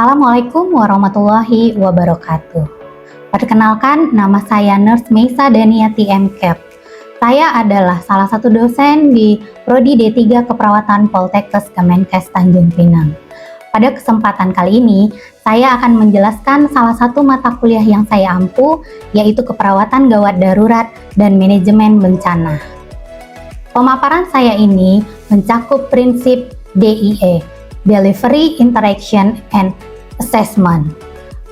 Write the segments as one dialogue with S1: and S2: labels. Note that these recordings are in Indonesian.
S1: Assalamualaikum warahmatullahi wabarakatuh. Perkenalkan, nama saya Nurse Meisa Daniati MCAP. Saya adalah salah satu dosen di Prodi D3 Keperawatan Poltekkes Kemenkes Tanjung Pinang. Pada kesempatan kali ini, saya akan menjelaskan salah satu mata kuliah yang saya ampu, yaitu Keperawatan Gawat Darurat dan Manajemen Bencana. Pemaparan saya ini mencakup prinsip DIE, Delivery, Interaction, and Assessment.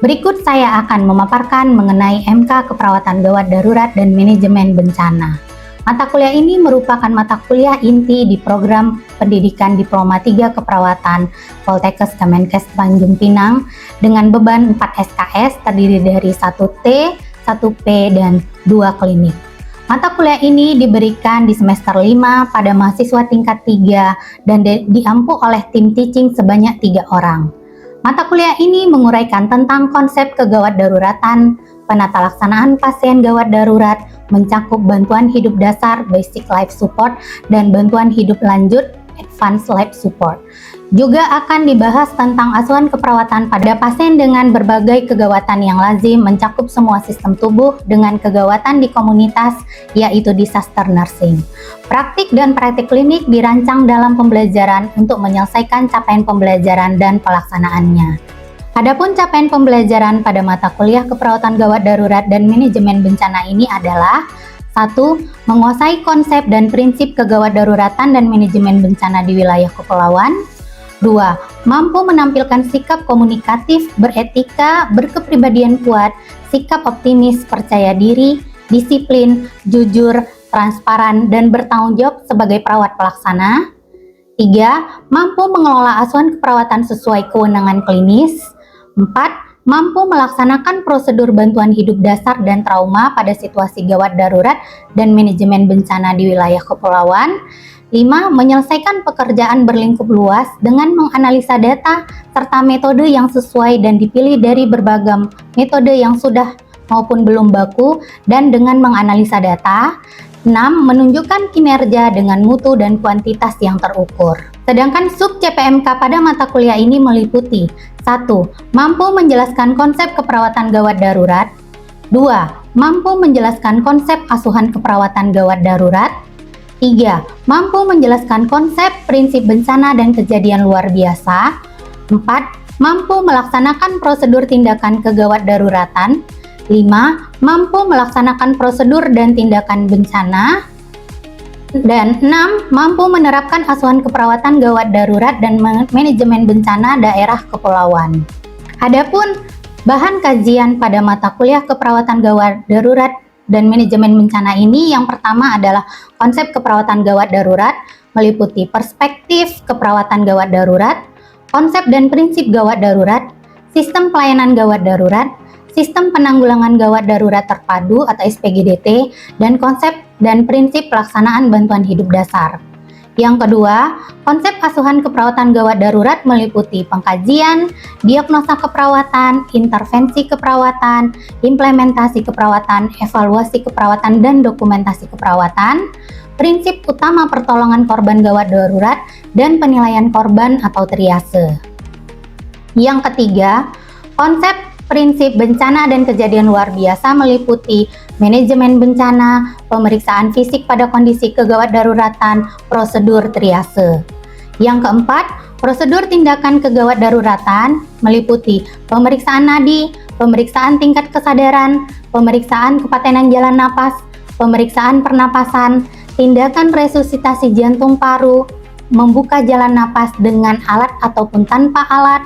S1: Berikut saya akan memaparkan mengenai MK Keperawatan Gawat Darurat dan Manajemen Bencana. Mata kuliah ini merupakan mata kuliah inti di program pendidikan Diploma 3 Keperawatan Poltekkes Kemenkes Tanjung Pinang dengan beban 4 SKS terdiri dari 1T, 1P, dan 2 klinik. Mata kuliah ini diberikan di semester 5 pada mahasiswa tingkat 3 dan diampu oleh tim teaching sebanyak 3 orang. Mata kuliah ini menguraikan tentang konsep kegawat daruratan, penata laksanaan pasien gawat darurat, mencakup bantuan hidup dasar basic life support dan bantuan hidup lanjut advanced life support. Juga akan dibahas tentang asuhan keperawatan pada pasien dengan berbagai kegawatan yang lazim mencakup semua sistem tubuh dengan kegawatan di komunitas, yaitu disaster nursing. Praktik dan praktik klinik dirancang dalam pembelajaran untuk menyelesaikan capaian pembelajaran dan pelaksanaannya. Adapun capaian pembelajaran pada mata kuliah keperawatan gawat darurat dan manajemen bencana ini adalah 1. Menguasai konsep dan prinsip kegawat daruratan dan manajemen bencana di wilayah kepulauan. 2. Mampu menampilkan sikap komunikatif, beretika, berkepribadian kuat, sikap optimis, percaya diri, disiplin, jujur, transparan, dan bertanggung jawab sebagai perawat pelaksana. 3. Mampu mengelola asuhan keperawatan sesuai kewenangan klinis. 4. Mampu melaksanakan prosedur bantuan hidup dasar dan trauma pada situasi gawat darurat dan manajemen bencana di wilayah kepulauan. 5. Menyelesaikan pekerjaan berlingkup luas dengan menganalisa data serta metode yang sesuai dan dipilih dari berbagai metode yang sudah maupun belum baku dan dengan menganalisa data. 6. Menunjukkan kinerja dengan mutu dan kuantitas yang terukur. Sedangkan sub CPMK pada mata kuliah ini meliputi 1. Mampu menjelaskan konsep keperawatan gawat darurat. 2. Mampu menjelaskan konsep asuhan keperawatan gawat darurat. 3. Mampu menjelaskan konsep prinsip bencana dan kejadian luar biasa. 4. Mampu melaksanakan prosedur tindakan kegawat daruratan. 5. Mampu melaksanakan prosedur dan tindakan bencana. Dan 6. Mampu menerapkan asuhan keperawatan gawat darurat dan manajemen bencana daerah kepulauan. Adapun bahan kajian pada mata kuliah keperawatan gawat darurat dan manajemen bencana ini yang pertama adalah konsep keperawatan gawat darurat, meliputi perspektif keperawatan gawat darurat, konsep dan prinsip gawat darurat, sistem pelayanan gawat darurat, sistem penanggulangan gawat darurat terpadu atau SPGDT, dan konsep dan prinsip pelaksanaan bantuan hidup dasar. Yang kedua, konsep asuhan keperawatan gawat darurat meliputi pengkajian, diagnosa keperawatan, intervensi keperawatan, implementasi keperawatan, evaluasi keperawatan, dan dokumentasi keperawatan, prinsip utama pertolongan korban gawat darurat, dan penilaian korban atau triase. Yang ketiga, konsep prinsip bencana dan kejadian luar biasa meliputi manajemen bencana, pemeriksaan fisik pada kondisi kegawat daruratan, prosedur triase. Yang keempat, prosedur tindakan kegawat daruratan meliputi pemeriksaan nadi, pemeriksaan tingkat kesadaran, pemeriksaan kepatenan jalan napas, pemeriksaan pernapasan, tindakan resusitasi jantung paru, membuka jalan napas dengan alat ataupun tanpa alat,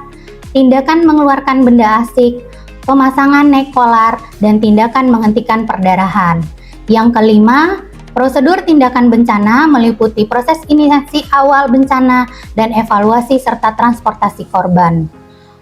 S1: tindakan mengeluarkan benda asing, pemasangan neck collar, dan tindakan menghentikan perdarahan. Yang kelima, prosedur tindakan bencana meliputi proses inisiasi awal bencana dan evaluasi serta transportasi korban.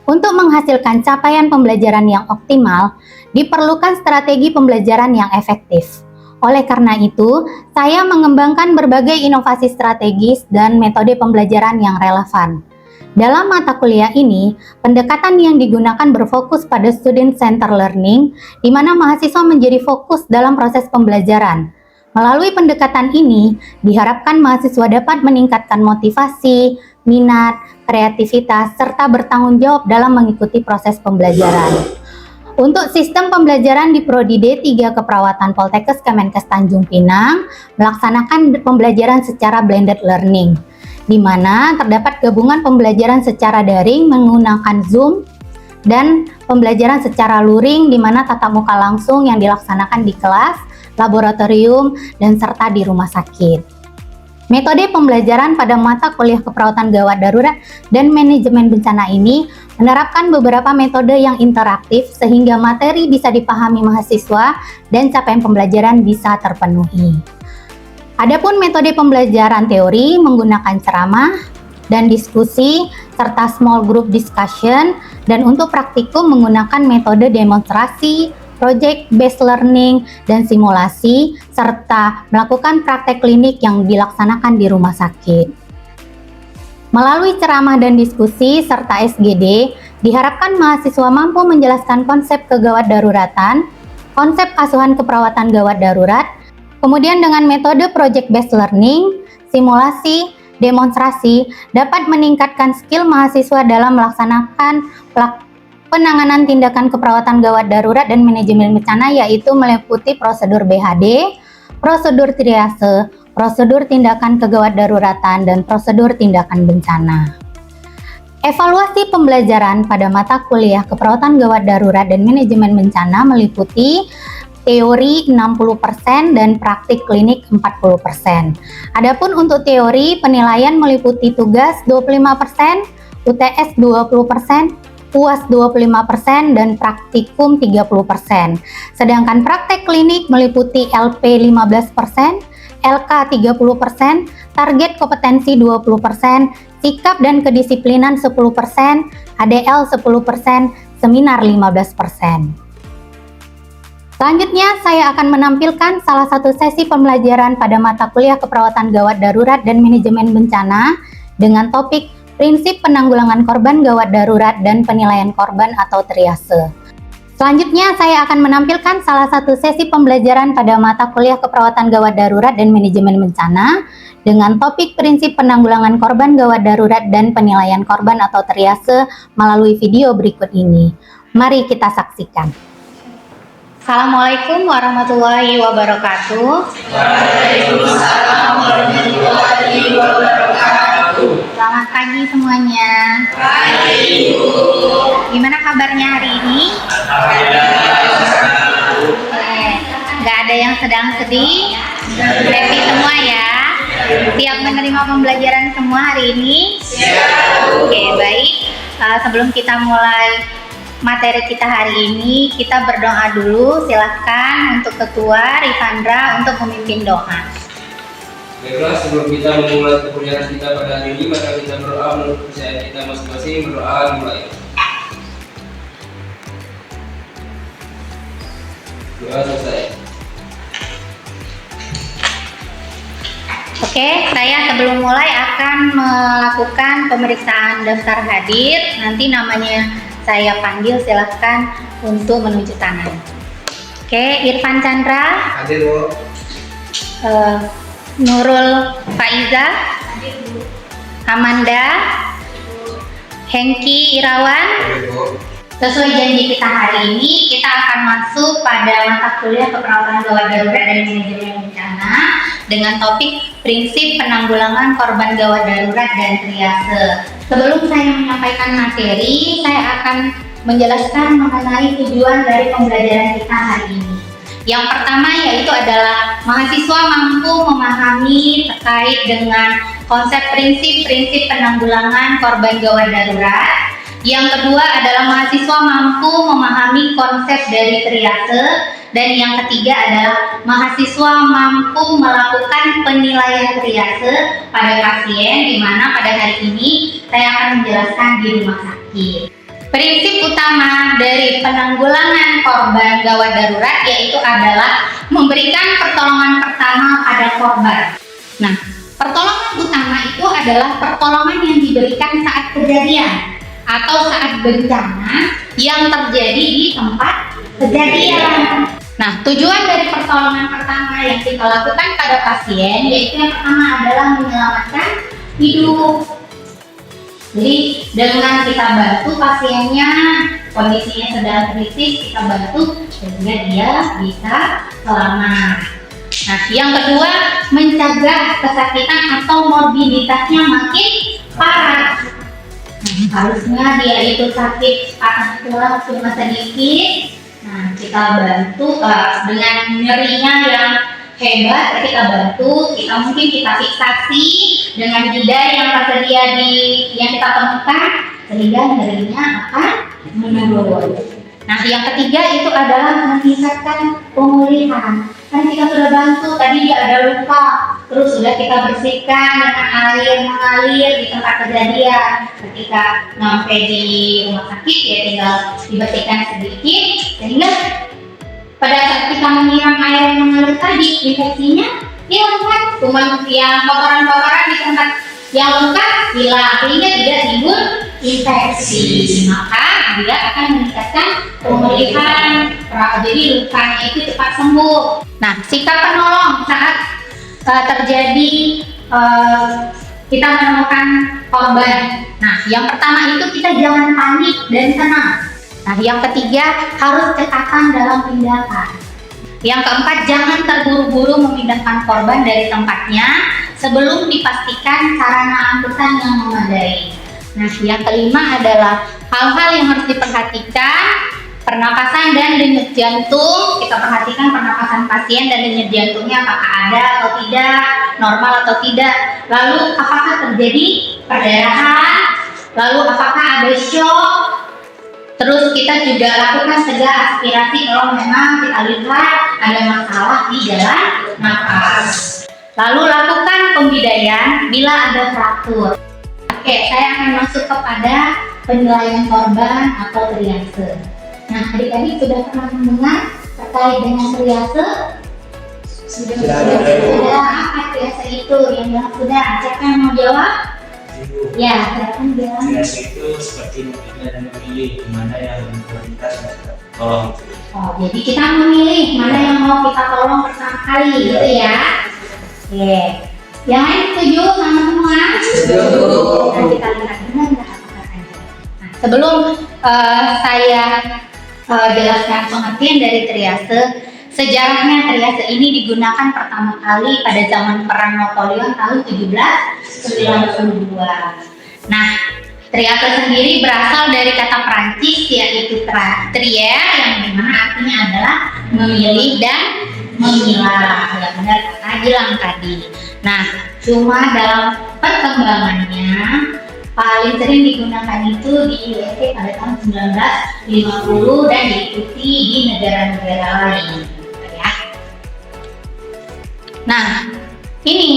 S1: Untuk menghasilkan capaian pembelajaran yang optimal, diperlukan strategi pembelajaran yang efektif. Oleh karena itu, saya mengembangkan berbagai inovasi strategis dan metode pembelajaran yang relevan. Dalam mata kuliah ini, pendekatan yang digunakan berfokus pada student center learning, di mana mahasiswa menjadi fokus dalam proses pembelajaran. Melalui pendekatan ini, diharapkan mahasiswa dapat meningkatkan motivasi, minat, kreativitas, serta bertanggung jawab dalam mengikuti proses pembelajaran. Untuk sistem pembelajaran di Prodi D3 Keperawatan Poltekkes Kemenkes Tanjung Pinang melaksanakan pembelajaran secara blended learning, di mana terdapat gabungan pembelajaran secara daring menggunakan Zoom dan pembelajaran secara luring di mana tatap muka langsung yang dilaksanakan di kelas, laboratorium, dan serta di rumah sakit. Metode pembelajaran pada mata kuliah keperawatan gawat darurat dan manajemen bencana ini menerapkan beberapa metode yang interaktif sehingga materi bisa dipahami mahasiswa dan capaian pembelajaran bisa terpenuhi. Adapun metode pembelajaran teori menggunakan ceramah dan diskusi serta small group discussion, dan untuk praktikum menggunakan metode demonstrasi, project based learning, dan simulasi, serta melakukan praktek klinik yang dilaksanakan di rumah sakit. Melalui ceramah dan diskusi serta SGD, diharapkan mahasiswa mampu menjelaskan konsep kegawat daruratan, konsep asuhan keperawatan gawat darurat, kemudian dengan metode project based learning, simulasi, demonstrasi dapat meningkatkan skill mahasiswa dalam melaksanakan penanganan tindakan keperawatan gawat darurat dan manajemen bencana, yaitu meliputi prosedur BHD, prosedur triase, prosedur tindakan kegawat daruratan, dan prosedur tindakan bencana. Evaluasi pembelajaran pada mata kuliah keperawatan gawat darurat dan manajemen bencana meliputi teori 60% dan praktik klinik 40%. Adapun untuk teori, penilaian meliputi tugas 25%, UTS 20%, UAS 25%, dan praktikum 30%. Sedangkan praktek klinik meliputi LP 15%, LK 30%, target kompetensi 20%, sikap dan kedisiplinan 10%, ADL 10%, seminar 15%. Selanjutnya, saya akan menampilkan salah satu sesi pembelajaran pada mata kuliah keperawatan gawat darurat dan manajemen bencana dengan topik prinsip penanggulangan korban gawat darurat dan penilaian korban atau triase. Selanjutnya, saya akan menampilkan salah satu sesi pembelajaran pada mata kuliah keperawatan gawat darurat dan manajemen bencana dengan topik prinsip penanggulangan korban gawat darurat dan penilaian korban atau triase melalui video berikut ini. Mari kita saksikan. Assalamualaikum warahmatullahi wabarakatuh.
S2: Waalaikumsalam warahmatullahi wabarakatuh.
S1: Selamat pagi semuanya.
S2: Pagi, Bu.
S1: Gimana kabarnya hari ini? Nggak ada yang sedang sedih? Happy semua ya? Siap menerima pembelajaran semua hari ini?
S2: Siap.
S1: Oke, baik. Sebelum kita mulai materi kita hari ini, kita berdoa dulu. Silahkan untuk Ketua Rifandra untuk memimpin doa.
S2: Baiklah, sebelum kita memulai perkuliahan kita pada hari ini, maka kita berdoa menurut kepercayaan kita masing-masing. Berdoa dimulai. Doa selesai.
S1: Oke, saya sebelum mulai akan melakukan pemeriksaan daftar hadir. Nanti namanya saya panggil, silahkan untuk menunjuk tangan. Oke, Irfan Chandra,
S2: Hadir, Bu.
S1: Nurul Faiza, Amanda, Hengki Irawan.
S2: Hadir, Bu.
S1: Sesuai janji kita hari ini, kita akan masuk pada mata kuliah keperawatan gawat darurat dan manajemen bencana dengan topik prinsip penanggulangan korban gawat darurat dan triase. Sebelum saya menyampaikan materi, saya akan menjelaskan mengenai tujuan dari pembelajaran kita hari ini. Yang pertama yaitu adalah mahasiswa mampu memahami terkait dengan konsep prinsip-prinsip penanggulangan korban gawat darurat. Yang kedua adalah mahasiswa mampu memahami konsep dari triase. Dan yang ketiga adalah mahasiswa mampu melakukan penilaian triase pada pasien, di mana pada hari ini saya akan menjelaskan di rumah sakit. Prinsip utama dari penanggulangan korban gawat darurat yaitu adalah memberikan pertolongan pertama pada korban. Nah, pertolongan utama itu adalah pertolongan yang diberikan saat kejadian atau saat bencana yang terjadi di tempat kejadian. Nah, tujuan dari pertolongan pertama yang kita lakukan pada pasien yaitu yang pertama adalah menyelamatkan hidup. Jadi dengan kita bantu pasiennya, kondisinya sedang kritis, kita bantu sehingga dia bisa selamat. Nah, yang kedua, mencegah kesakitan atau morbiditasnya makin parah. Nah, harusnya dia itu sakit patah tulang cuma sedikit. Nah, kita bantu dengan nyerinya yang hebat, kita bantu, mungkin kita fiksasi dengan jeda yang tersedia yang kita temukan sehingga nyerinya akan menurun. Nah, yang ketiga itu adalah meningkatkan pemulihan. Kan kita sudah bantu, tadi dia ada luka, terus sudah kita bersihkan dengan air mengalir di tempat kejadian. Ketika sampai di rumah sakit ya tinggal dibersihkan sedikit, sehingga pada saat kita menyiram air yang mengalir tadi, infeksinya hilang kan? Cuma yang kotoran-kotoran di tempat yang luka hilang, sehingga tidak timbul infeksi. Maka dia akan meningkatkan pemulihan, jadi lukanya itu cepat sembuh. Nah, sikap penolong saat terjadi kita menemukan korban. Nah, yang pertama itu kita jangan panik dan tenang. Nah, yang ketiga harus cekatan dalam tindakan. Yang keempat, jangan terburu-buru memindahkan korban dari tempatnya sebelum dipastikan sarana angkutan yang memadai. Nah, yang kelima adalah hal-hal yang harus diperhatikan, pernapasan dan denyut jantung. Kita perhatikan pernapasan pasien dan denyut jantungnya apakah ada atau tidak, normal atau tidak. Lalu apakah terjadi perdarahan, lalu apakah ada shock. Terus kita juga lakukan segala aspirasi kalau memang kita lihat ada masalah di jalan napas. Lalu lakukan pembidaian bila ada fraktur. Oke, saya akan masuk kepada penilaian korban atau triase. Nah, adik-adik sudah pernah mendengar terkait dengan triase? Sudah. Apa triase itu? Yang bilang sudah. Siapa yang mau jawab? Ya, silakan bilang.
S3: Triase itu seperti memilih dan memilih mana yang prioritas kita tolong.
S1: Oh, jadi kita memilih mana yang mau kita tolong pertama kali, gitu ya? Oke. Yang lain setuju sama semua?
S2: Setuju.
S1: Nah, kita lihat benar nggak apakah ada. Nah, sebelum saya jelaskan pengertian dari triase, sejarahnya triase ini digunakan pertama kali pada zaman Perang Napoleon tahun 1792. Nah, triase sendiri berasal dari kata Prancis yaitu trier yang dimana artinya adalah memilih dan memilah. Ya benar kata Gilang tadi. Nah, cuma dalam perkembangannya paling sering digunakan itu di USA pada tahun 1950 dan diikuti di negara-negara lain. Ya. Nah, ini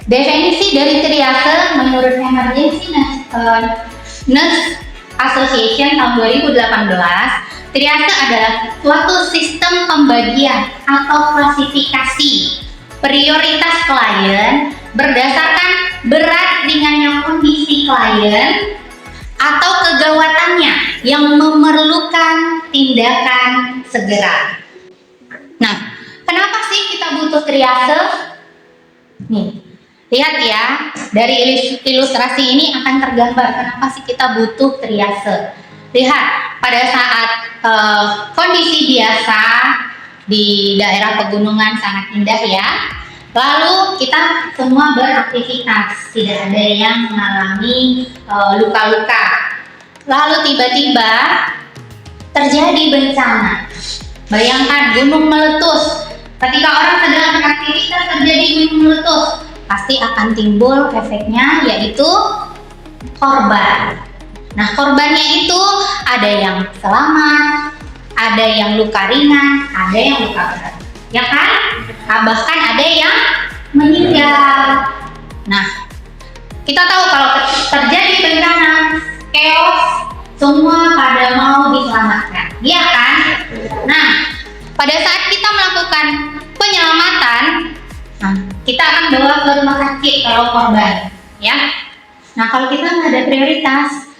S1: definisi dari triase menurut Emergency Nurse Association tahun 2018. Triase adalah suatu sistem pembagian atau klasifikasi prioritas klien berdasarkan berat ringannya kondisi klien atau kegawatannya yang memerlukan tindakan segera. Nah, kenapa sih kita butuh triase? Nih, lihat ya, dari ilustrasi ini akan tergambar kenapa sih kita butuh triase. Lihat, pada saat kondisi biasa di daerah pegunungan sangat indah ya, lalu kita semua beraktivitas, tidak ada yang mengalami luka-luka. Lalu tiba-tiba terjadi bencana. Bayangkan gunung meletus. Ketika orang sedang beraktivitas terjadi gunung meletus, pasti akan timbul efeknya yaitu korban. Nah, korbannya itu ada yang selamat, ada yang luka ringan, ada yang luka berat, ya kan? Bahkan ada yang meninggal. Nah, kita tahu kalau terjadi bencana, chaos, semua pada mau diselamatkan, ya kan? Nah, pada saat kita melakukan penyelamatan, nah, kita akan bawa ke rumah sakit kalau korban, ya. Nah, kalau kita nggak ada prioritas,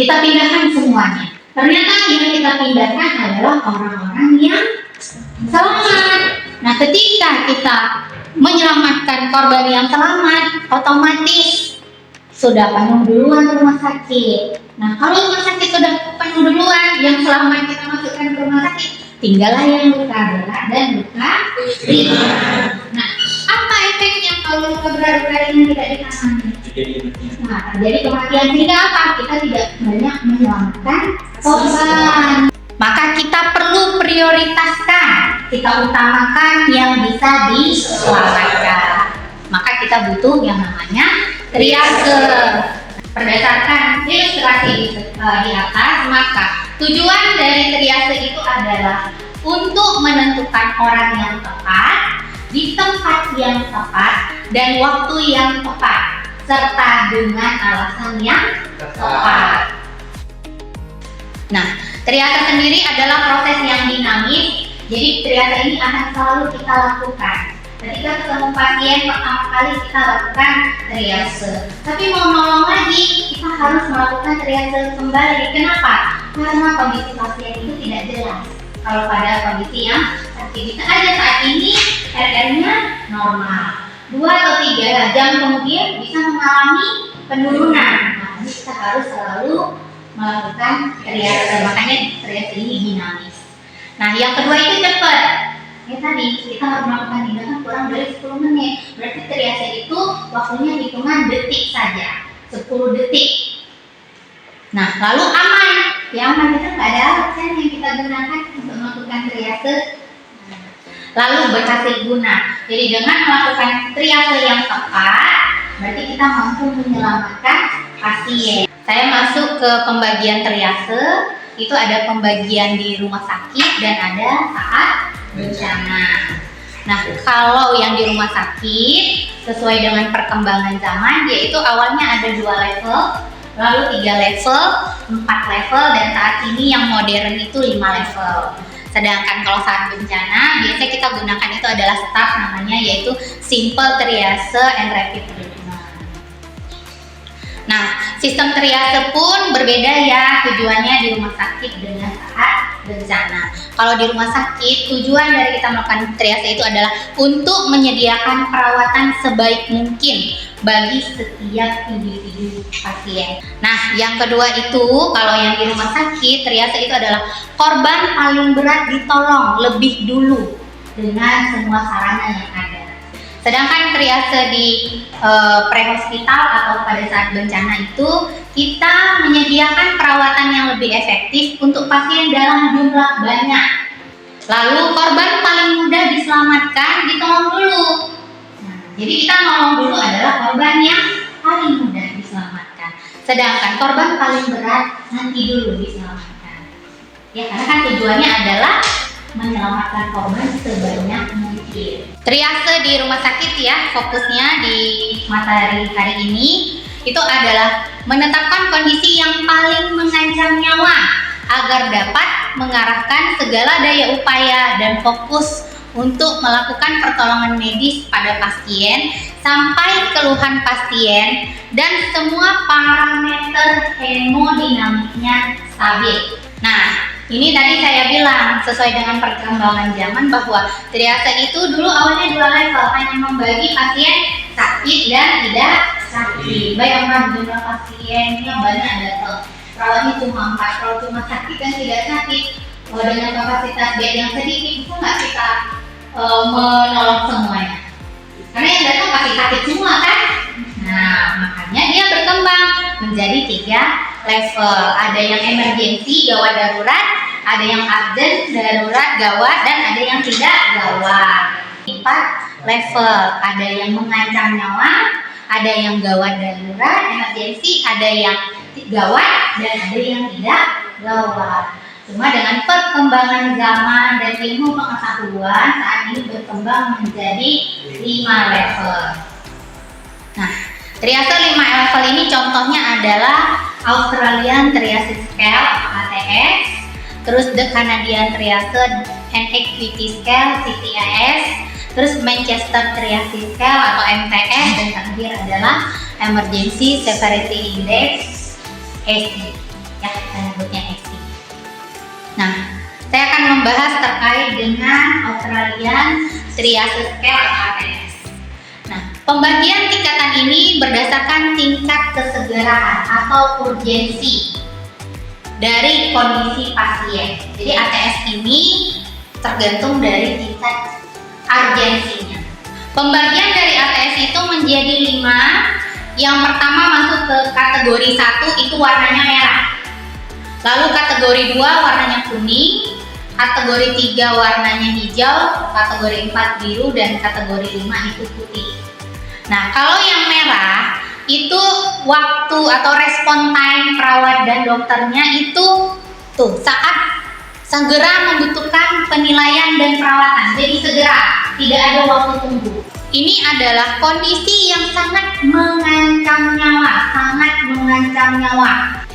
S1: kita pindahkan semuanya. Ternyata yang kita pindahkan adalah orang-orang yang Nah, ketika kita menyelamatkan korban yang selamat, otomatis sudah penuh duluan rumah sakit. Nah, kalau rumah sakit sudah penuh duluan, yang selamat kita masukkan ke rumah sakit, tinggallah yang luka berat dan luka ringan. Nah, apa efeknya kalau luka berat luka ringan tidak ditangani? Nah, terjadi kematian. Sehingga apa? Kita tidak banyak menyelamatkan korban. Maka kita perlu prioritaskan, kita utamakan yang bisa diselamatkan. Maka kita butuh yang namanya triase. Berdasarkan ilustrasi di atas, maka tujuan dari triase itu adalah untuk menentukan orang yang tepat, di tempat yang tepat, dan waktu yang tepat, serta dengan alasan yang tepat. Nah, triase sendiri adalah proses yang dinamis, jadi triase ini akan selalu kita lakukan. Ketika ketemu pasien pertama kali kita lakukan triase. Tapi mau nolong lagi, kita harus melakukan triase kembali. Kenapa? Karena kondisi pasien itu tidak jelas. Kalau pada kondisi yang sakit bisa aja saat ini RR-nya normal. 2 atau 3 jam kemudian bisa mengalami penurunan. Nah, ini kita harus selalu melakukan triase. Makanya triase ini dinamis. Nah, yang kedua itu cepat. Ya tadi kita harus melakukan tindakan kurang dari 10 menit. Berarti triase itu waktunya hitungan detik saja, 10 detik. Nah, lalu aman. Yang aman itu nggak ada alat kan yang kita gunakan untuk melakukan triase. Lalu berhasil guna. Jadi dengan melakukan triase yang tepat, berarti kita mampu menyelamatkan pasien. Saya masuk ke pembagian triase. Itu ada pembagian di rumah sakit dan ada saat bencana. Nah, kalau yang di rumah sakit sesuai dengan perkembangan zaman, yaitu awalnya ada 2 level, lalu 3 level, 4 level, dan saat ini yang modern itu 5 level. Sedangkan kalau saat bencana, biasanya kita gunakan itu adalah START namanya, yaitu Simple Triase and Rapid Treatment. Nah, sistem triase pun berbeda ya tujuannya di rumah sakit dengan saat bencana. Kalau di rumah sakit, tujuan dari kita melakukan triase itu adalah untuk menyediakan perawatan sebaik mungkin bagi setiap individu pasien. Nah, yang kedua itu, kalau yang di rumah sakit, triase itu adalah korban paling berat ditolong lebih dulu dengan semua sarana yang ada. Sedangkan triase di pre-hospital atau pada saat bencana itu, kita menyediakan perawatan yang lebih efektif untuk pasien dalam jumlah banyak. Lalu korban paling mudah diselamatkan ditolong dulu. Nah, jadi kita nolong dulu adalah korban yang paling mudah diselamatkan. Sedangkan korban paling berat nanti dulu diselamatkan. Ya, karena kan tujuannya adalah menyelamatkan korban sebanyak mungkin. Triase di rumah sakit ya, fokusnya di materi hari ini itu adalah menetapkan kondisi yang paling mengancam nyawa agar dapat mengarahkan segala daya upaya dan fokus untuk melakukan pertolongan medis pada pasien sampai keluhan pasien dan semua parameter hemodinamiknya stabil. Nah, ini tadi saya bilang sesuai dengan perkembangan zaman bahwa triase itu dulu awalnya 2 level, hanya membagi pasien sakit dan tidak sakit. Bayangkan jumlah pasiennya banyak datang, perawatnya cuma 4, kalau cuma sakit dan tidak sakit dengan kapasitas bed yang sedikit bisa nggak kita menolong semuanya? Karena yang datang pasti sakit semua kan? Nah, makanya dia berkembang menjadi 3 level. Ada yang emergency, gawat darurat, ada yang urgent, darurat, gawat, dan ada yang tidak gawat. 4 level, ada yang mengancam nyawa, ada yang gawat darurat, emergency, ada yang gawat, dan ada yang tidak gawat. Cuma dengan perkembangan zaman dan ilmu pengetahuan saat ini berkembang menjadi 5 level. Nah, triase 5 level ini contohnya adalah Australian Triage Scale atau ATS, terus The Canadian Triage and Acuity Scale (CTAS), terus Manchester Triage Scale atau MTS, dan terakhir adalah Emergency Severity Index (ESI). Ya, kita sebutnya ESI. Nah, saya akan membahas terkait dengan Australian triase scale ATS. Nah, pembagian tingkatan ini berdasarkan tingkat kesegeraan atau urgensi dari kondisi pasien. Jadi ATS ini tergantung dari tingkat urgensinya. Pembagian dari ATS itu menjadi 5. Yang pertama masuk ke kategori 1 itu warnanya merah. Lalu kategori 2 warnanya kuning, kategori 3 warnanya hijau, kategori 4 biru, dan kategori 5 itu putih. Nah, kalau yang merah itu waktu atau respon time perawat dan dokternya itu saat segera membutuhkan penilaian dan perawatan. Jadi segera, tidak ada waktu tunggu. Ini adalah kondisi yang sangat mengancam nyawa,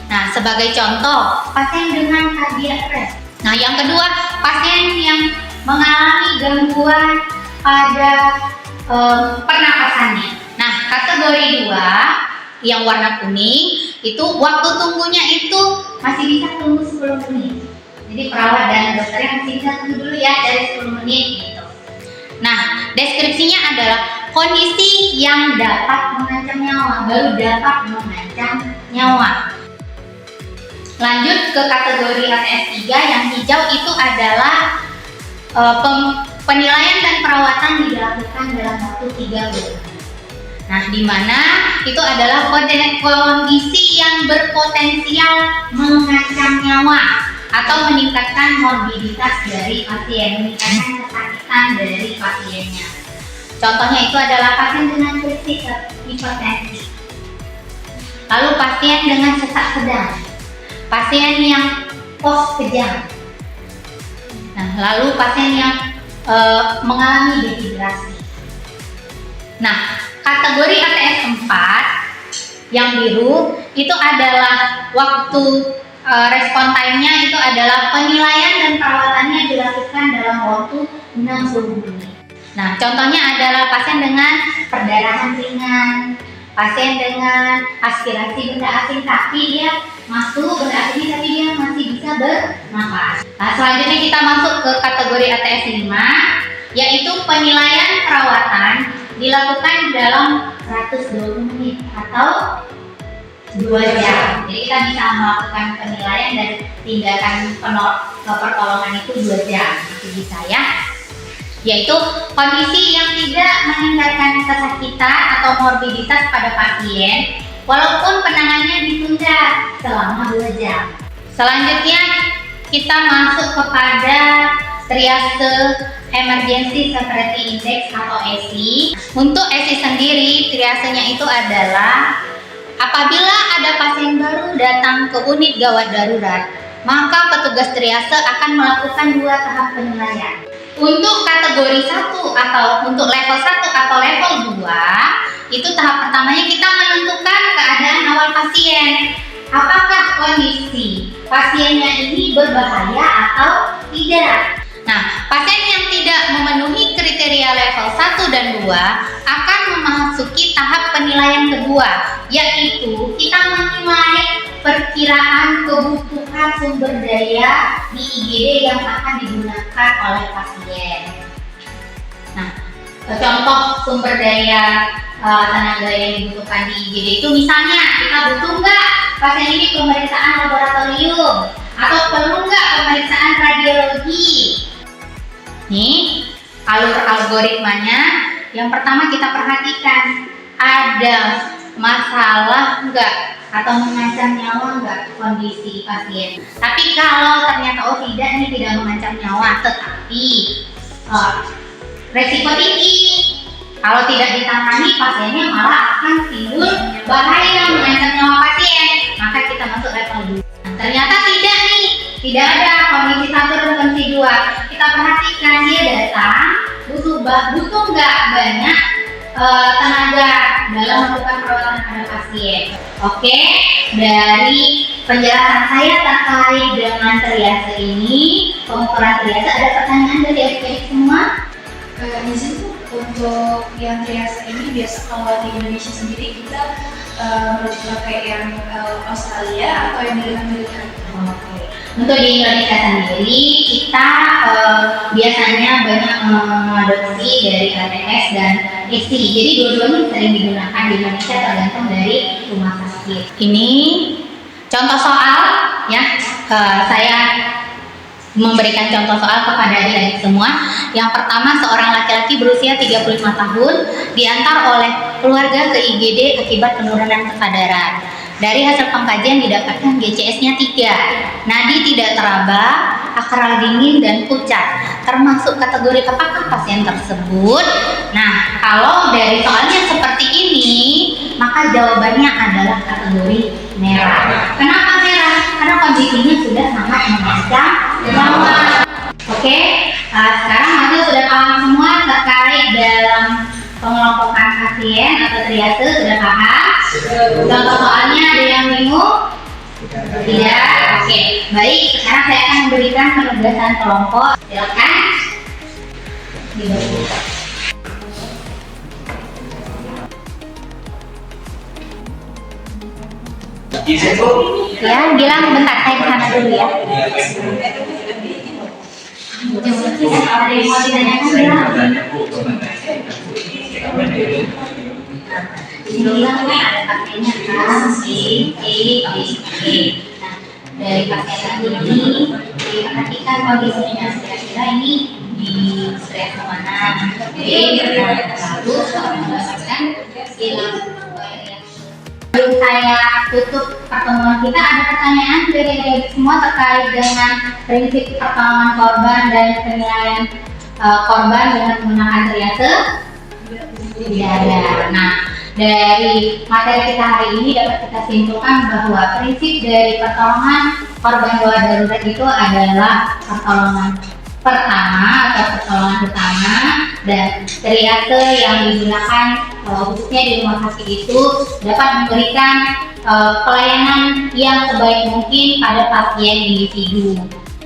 S1: Nah, sebagai contoh, pasien dengan cardiac arrest. Nah, yang kedua, pasien yang mengalami gangguan pada pernapasannya. Nah, kategori 2 yang warna kuning itu waktu tunggunya itu masih bisa tunggu 10 menit. Jadi perawat dan dokternya masih bisa tunggu dulu ya dari 10 menit gitu. Nah, deskripsinya adalah kondisi yang dapat mengancam nyawa, baru dapat mengancam nyawa. Lanjut ke kategori ATS 3 yang hijau itu adalah penilaian dan perawatan dilakukan dalam waktu 3 bulan. Nah, di mana itu adalah kondisi yang berpotensial mengancam nyawa atau meningkatkan morbiditas dari pasien, meningkatkan kesakitan dari pasiennya. Contohnya itu adalah pasien dengan kritis hipertensi, lalu pasien dengan sesak sedang, pasien yang pos kejang, nah lalu pasien yang mengalami dehidrasi. Nah, kategori ATS 4 yang biru itu adalah waktu respon time-nya itu adalah penilaian dan perawatannya dilakukan dalam waktu 60 menit. Nah, contohnya adalah pasien dengan perdarahan ringan, pasien dengan aspirasi benda asing tapi dia masuk benda asing tapi dia masih bisa bernapas. Nah, selanjutnya kita masuk ke kategori ATS 5, yaitu penilaian perawatan dilakukan dalam 120 menit atau 2 jam. Jadi kita bisa melakukan penilaian dan tindakan pertolongan itu 2 jam, itu bisa ya. Yaitu kondisi yang tidak meningkatkan kesakitan atau morbiditas pada pasien walaupun penanganannya ditunda selama 2 jam. Selanjutnya kita masuk kepada triase Emergency Severity Index atau ESI. Untuk ESI sendiri, triasenya itu adalah apabila ada pasien baru datang ke unit gawat darurat, maka petugas triase akan melakukan 2 tahap penilaian. Untuk kategori 1 atau untuk level 1 atau level 2, itu tahap pertamanya kita menentukan keadaan awal pasien. Apakah kondisi pasiennya ini berbahaya atau tidak? Nah, pasien yang tidak memenuhi kriteria level 1 dan 2 akan memasuki tahap penilaian kedua, yaitu kita menilai perkiraan kebutuhan sumber daya di IGD yang akan digunakan oleh pasien. Nah, contoh sumber daya tenaga yang dibutuhkan di IGD itu misalnya kita butuh nggak pasien ini pemeriksaan laboratorium atau perlu nggak pemeriksaan radiologi. Nih, alur algoritmanya yang pertama kita perhatikan ada masalah enggak atau mengancam nyawa enggak kondisi pasien. Tapi kalau ternyata tidak, ini tidak mengancam nyawa, tetapi resiko tinggi. Kalau tidak ditangani, pasiennya malah akan timbul bahaya mengancam nyawa pasien, maka kita masuk level 2. Nah, ternyata tidak nih, tidak ada kondisi 1 dan kondisi 2. Kita perhatikan dia datang, butuh nggak banyak tenaga dalam melakukan perawatan pada pasien. Oke, dari penjelasan saya terkait dengan triase ini, pengukuran triase, ada pertanyaan dari adik-adik semua?
S4: Di situ untuk yang triase ini biasa kalau di Indonesia sendiri kita pakai yang Australia atau yang dari Amerika.
S1: Oke. Untuk di Indonesia sendiri, kita biasanya banyak mengadopsi dari LTS dan ISI. Jadi dua-duanya sering digunakan di Indonesia tergantung dari rumah sakit. Ini contoh soal ya, saya memberikan contoh soal kepada adik-adik semua. Yang pertama, seorang laki-laki berusia 35 tahun diantar oleh keluarga ke IGD akibat penurunan kesadaran. Dari hasil pengkajian didapatkan GCS-nya 3, nadi tidak teraba, akral dingin dan pucat. Termasuk kategori apakah pasien tersebut? Nah, kalau dari soalnya seperti ini, maka jawabannya adalah kategori merah. Kenapa merah? Karena kondisinya sudah sangat mengancam nyawa. Oke, sekarang Mas sudah paham semua terkait dalam pengelompokan pasien atau triase, sudah paham? Contoh soalnya ada yang bingung? Tidak? Oke, baik. Sekarang saya akan memberikan penugasan kelompok. Silakan. Ya, bilang bentar, saya ke sana dulu ya. Ada yang mau ditanyakan, bilang. Ini bilang ada pasiennya kan, Nah, dari pasien ini diperhatikan kondisinya, kira-kira ini di stres mana. Lalu mendapatkan hilang. Sebelum saya tutup pertemuan kita, ada pertanyaan dari adik-adik semua terkait dengan prinsip pertolongan korban dan penilaian korban dengan menggunakan triase? Tidak ada. Nah, dari materi kita hari ini dapat kita simpulkan bahwa prinsip dari pertolongan korban gawat darurat itu adalah pertolongan pertama atau pertolongan utama, dan triase yang digunakan khususnya di rumah sakit itu dapat memberikan pelayanan yang sebaik mungkin pada pasien individu.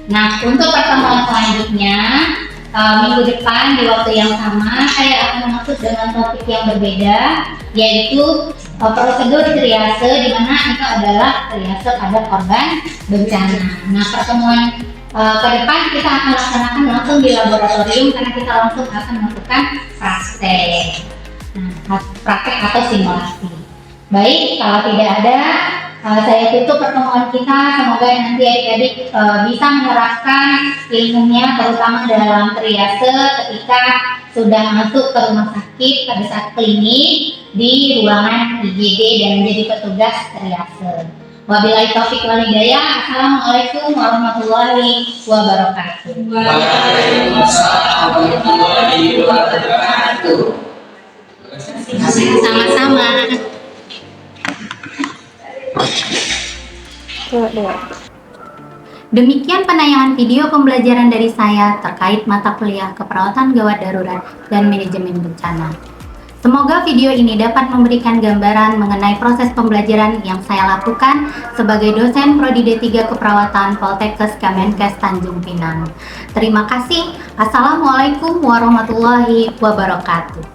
S1: Nah, untuk pertemuan selanjutnya minggu depan di waktu yang sama, saya akan masuk dengan topik yang berbeda, yaitu prosedur triase, di mana itu adalah triase pada korban bencana. Nah, pertemuan ke depan kita akan laksanakan langsung di laboratorium karena kita langsung akan melakukan praktek. Nah, praktek atau simulasi. Baik, kalau tidak ada, saya tutup pertemuan kita. Semoga nanti adik-adik bisa menerapkan ilmunya, terutama dalam triase ketika sudah masuk ke rumah sakit pada saat klinik di ruangan IGD dan menjadi petugas triase. Wabillahi taufiq wal hidayah. Assalamualaikum warahmatullahi wabarakatuh.
S2: Waalaikumsalam warahmatullahi wabarakatuh.
S1: Sama-sama. Demikian penayangan video pembelajaran dari saya terkait mata kuliah keperawatan gawat darurat dan manajemen bencana. Semoga video ini dapat memberikan gambaran mengenai proses pembelajaran yang saya lakukan sebagai dosen Prodi D3 Keperawatan Poltekkes Kemenkes Tanjung Pinang. Terima kasih. Assalamualaikum warahmatullahi wabarakatuh.